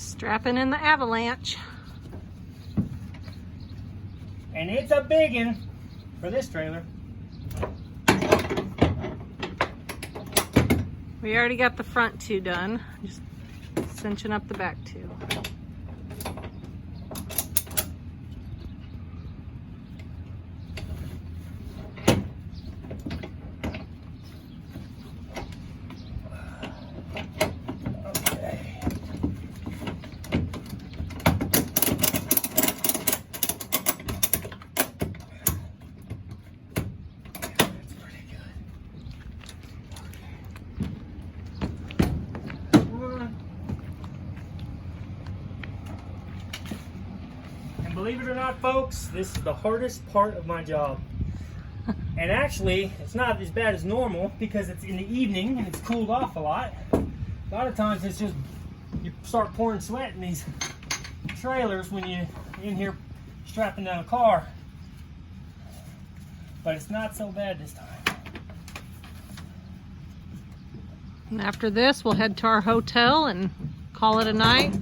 Strapping in the Avalanche. And it's a big one for this trailer. We already got the front two done. Just cinching up the back two. Believe it or not, folks, this is the hardest part of my job. And actually, it's not as bad as normal because it's in the evening and it's cooled off a lot. A lot of times it's just, you start pouring sweat in these trailers when you're in here strapping down a car. But it's not so bad this time. And after this, we'll head to our hotel and call it a night.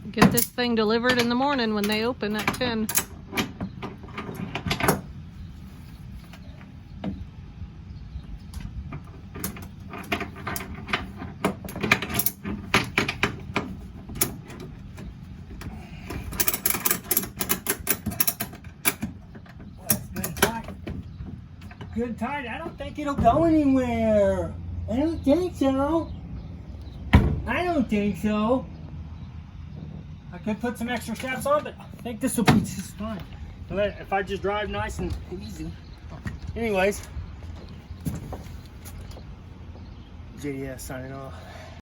Get this thing delivered in the morning when they open at 10. Good tight. I don't think it'll go anywhere. I don't think so. I don't think so. I could put some extra straps on, but I think this will be just fine. If I just drive nice and easy. Anyways, JDS signing off.